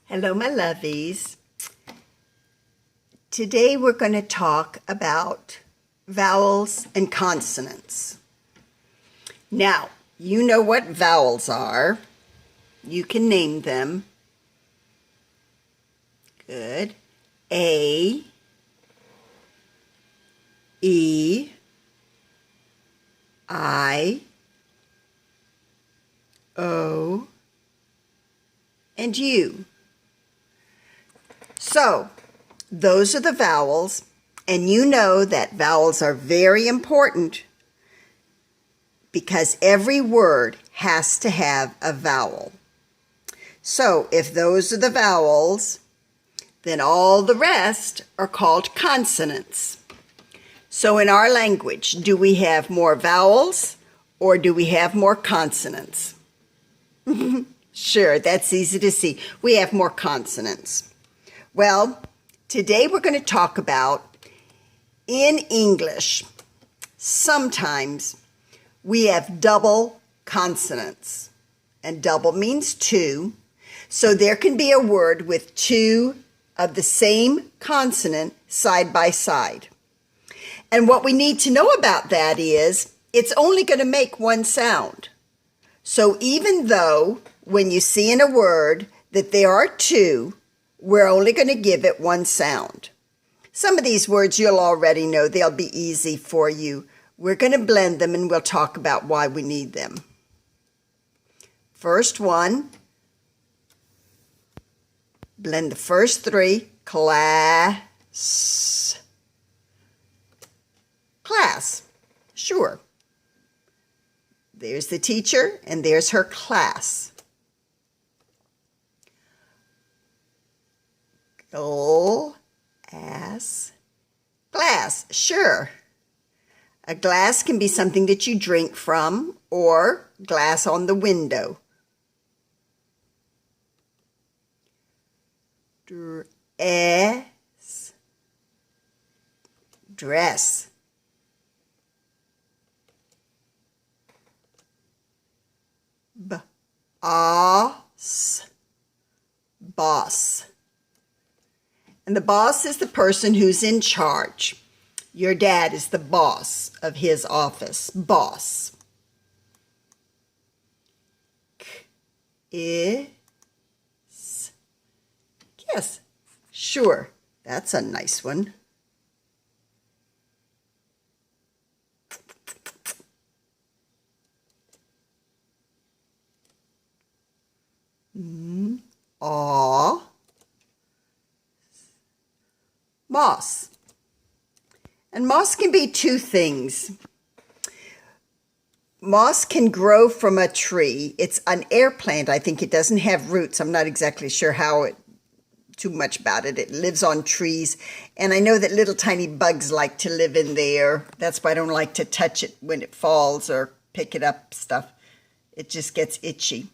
Hello, my lovies. Today we're going to talk about vowels and consonants. Now, you know what vowels are. You can name them. Good. A, E, I, O, and U. So, those are the vowels, and you know that vowels are very important because every word has to have a vowel. So, if those are the vowels, then all the rest are called consonants. So, in our language, do we have more vowels or do we have more consonants? Sure, that's easy to see. We have more consonants. Well, today we're going to talk about, in English, sometimes we have double consonants. And double means two. So there can be a word with two of the same consonant side by side. And what we need to know about that is it's only going to make one sound. So even though when you see in a word that there are two, we're only going to give it one sound. Some of these words you'll already know. They'll be easy for you. We're going to blend them and we'll talk about why we need them. First one, blend the first three. Class. Class. Sure. There's the teacher and there's her class. Glass. Glass, sure. A glass can be something that you drink from or glass on the window. Dress. Dress. Boss. Boss. And the boss is the person who's in charge. Your dad is the boss of his office. Boss. Kiss. Kiss. Sure. That's a nice one. Aw. Moss. And moss can be two things. Moss can grow from a tree. It's an air plant. I think it doesn't have roots. I'm not exactly sure too much about it. It lives on trees. And I know that little tiny bugs like to live in there. That's why I don't like to touch it when it falls or pick it up stuff. It just gets itchy.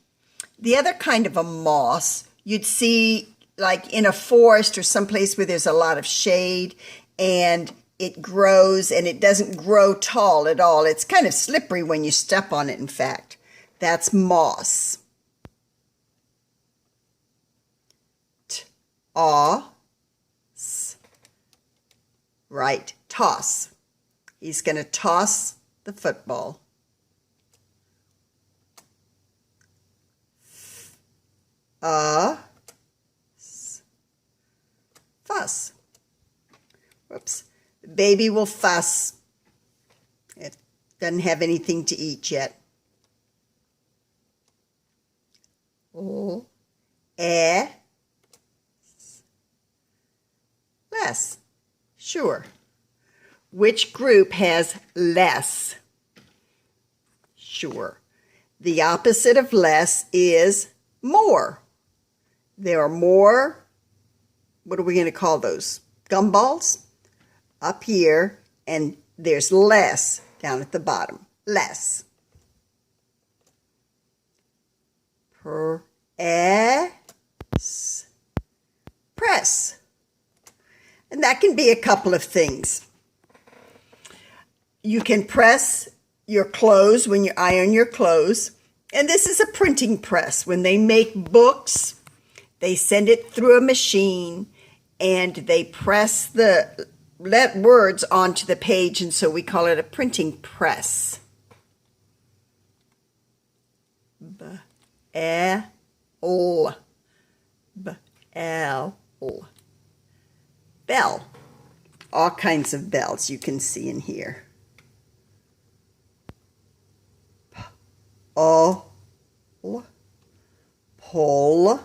The other kind of a moss you'd see like in a forest or someplace where there's a lot of shade and it grows and it doesn't grow tall at all. It's kind of slippery when you step on it, in fact. That's moss. Toss. Right, toss. He's going to toss the football. Fuss. Whoops. The baby will fuss. It doesn't have anything to eat yet. Less. Sure. Which group has less? Sure. The opposite of less is more. There are more, what are we going to call those? Gumballs up here, and there's less down at the bottom. Less. Press. Press. And that can be a couple of things. You can press your clothes when you iron your clothes. And this is a printing press. When they make books, They send it through a machine, and they press the words onto the page, and so we call it a printing press. B-E-L. B-E-L. Bell. All kinds of bells you can see in here. P-O-L. Pull.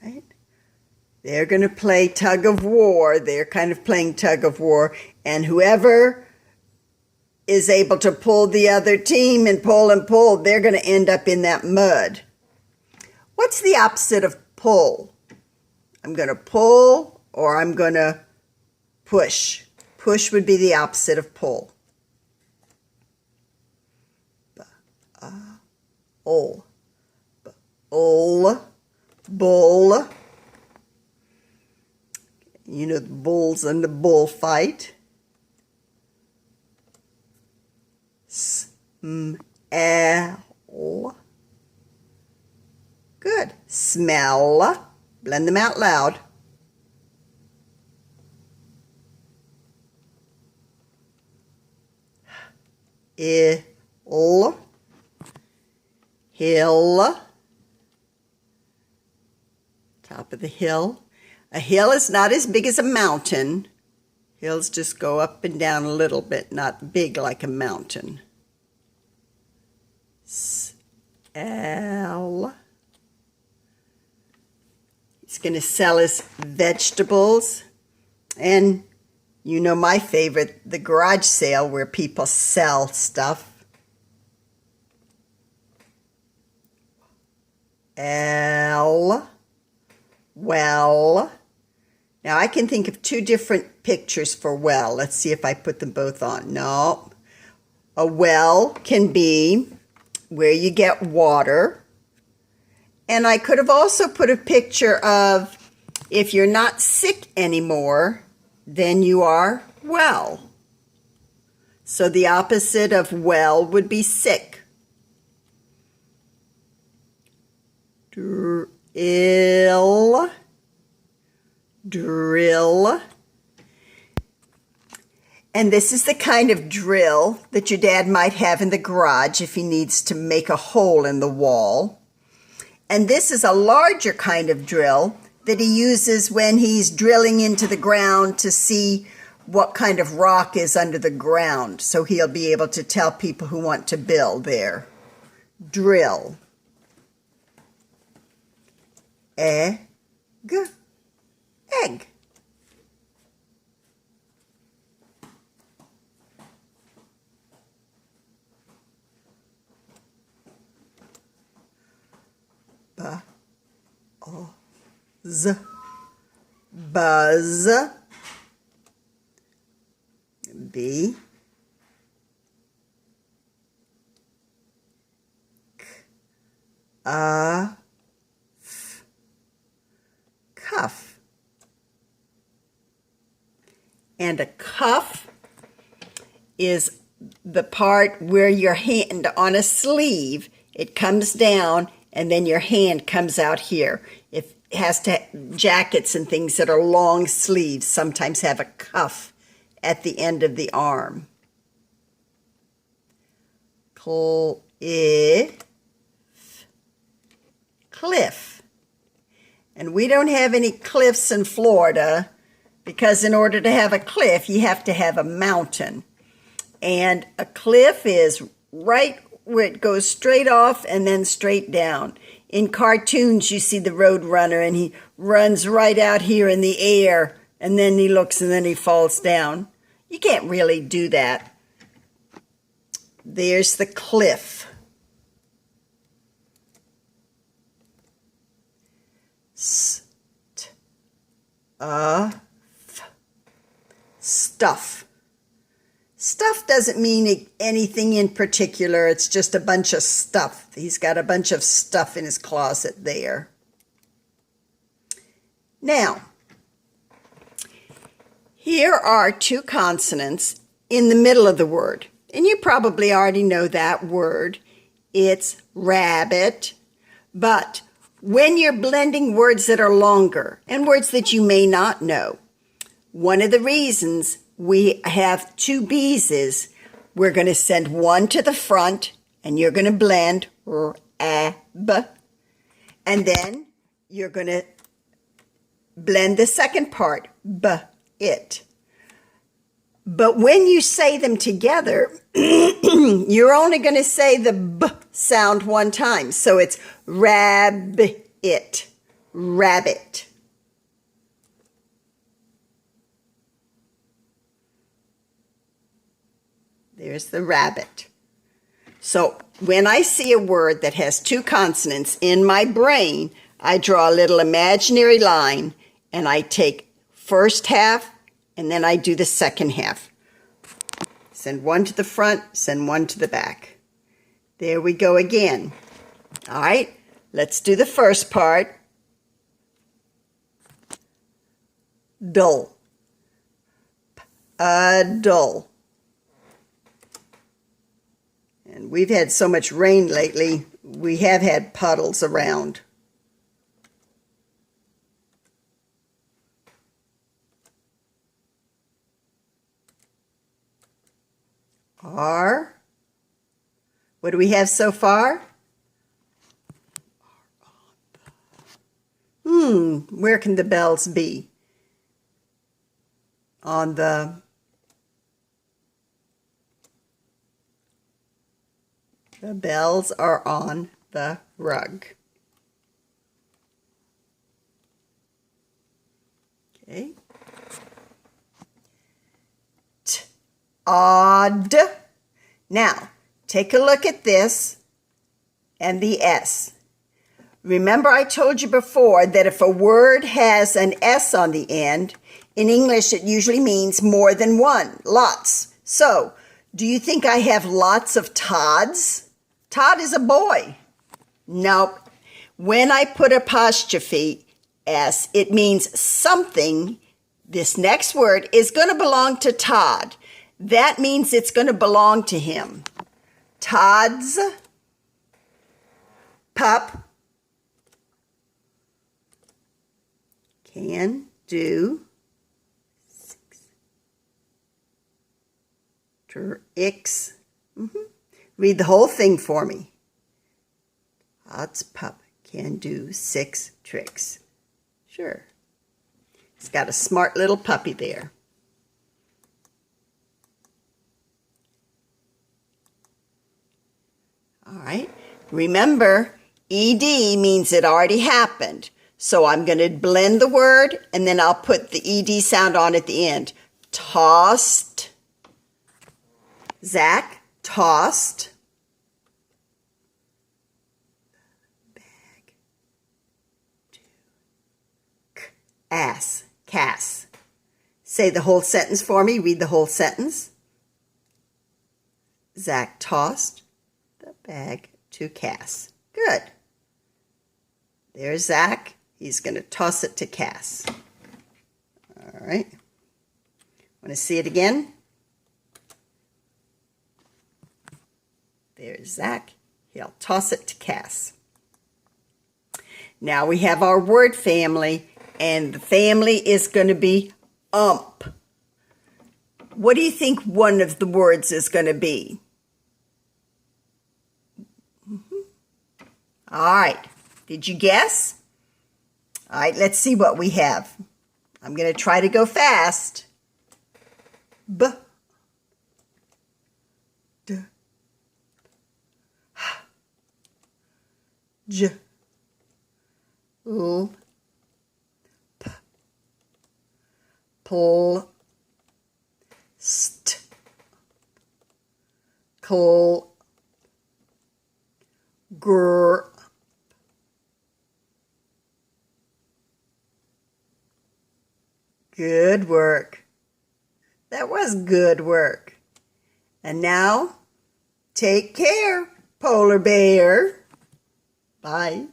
Right. They're going to play tug of war. They're kind of playing tug of war. And whoever is able to pull the other team and pull, they're going to end up in that mud. What's the opposite of pull? I'm going to pull or I'm going to push. Push would be the opposite of pull. Bull. Bull. You know, the bulls and the bullfight. Smell. Good. Smell. Blend them out loud. Ill. Hill. Top of the hill. A hill is not as big as a mountain. Hills just go up and down a little bit, not big like a mountain. Sell. He's going to sell his vegetables. And you know my favorite, the garage sale where people sell stuff. L. Well. Now I can think of two different pictures for well. Let's see if I put them both on. No. A well can be where you get water. And I could have also put a picture of if you're not sick anymore, then you are well. So the opposite of well would be sick. Drill. Drill. And this is the kind of drill that your dad might have in the garage if he needs to make a hole in the wall. And this is a larger kind of drill that he uses when he's drilling into the ground to see what kind of rock is under the ground. So he'll be able to tell people who want to build there. Drill. Egg. Egg. Buzz. Buzz. B. F. Cuff. And a cuff is the part where your hand on a sleeve, it comes down and then your hand comes out here. It has to, jackets and things that are long sleeves sometimes have a cuff at the end of the arm. Cliff. And we don't have any cliffs in Florida because in order to have a cliff, you have to have a mountain. And a cliff is right where it goes straight off and then straight down. In cartoons, you see the road runner and he runs right out here in the air and then he looks and then he falls down. You can't really do that. There's the cliff. Stuff. Stuff doesn't mean anything in particular. It's just a bunch of stuff. He's got a bunch of stuff in his closet there. Now, here are two consonants in the middle of the word. And you probably already know that word. It's rabbit. But when you're blending words that are longer and words that you may not know, one of the reasons we have two B's is we're going to send one to the front and you're going to blend b, and then you're going to blend the second part, it. But when you say them together, you're only going to say the b sound one time. So it's rabbit, rabbit. There's the rabbit. So when I see a word that has two consonants in my brain, I draw a little imaginary line and I take first half and then I do the second half. Send one to the front, send one to the back. There we go again. All right, let's do the first part. Dull. Dull. And we've had so much rain lately, we have had puddles around. R. What do we have so far? Where can the bells be? On the bells are on the rug. Okay. Odd. Now, take a look at this and the S. Remember I told you before that if a word has an S on the end, in English it usually means more than one, lots. So, do you think I have lots of Todds? Todd is a boy. Nope. When I put apostrophe S, it means something. This next word is going to belong to Todd. That means it's going to belong to him. Todd's pup can do tricks. Read the whole thing for me. Todd's pup can do 6 tricks. Sure. He's got a smart little puppy there. All right. Remember, ED means it already happened. So I'm going to blend the word, and then I'll put the ED sound on at the end. Tossed. Zach tossed. Bag. To ass. Cass. Say the whole sentence for me. Read the whole sentence. Zach tossed the bag to Cass. Good. There's Zach. He's going to toss it to Cass. All right. Want to see it again? There's Zach. He'll toss it to Cass. Now we have our word family, and the family is going to be ump. What do you think one of the words is going to be? All right. Did you guess? All right, let's see what we have. I'm going to try to go fast. B. D. H. J. L. P. Pl. St. Cl. Gr. Good work. That was good work. And now, take care, polar bear. Bye.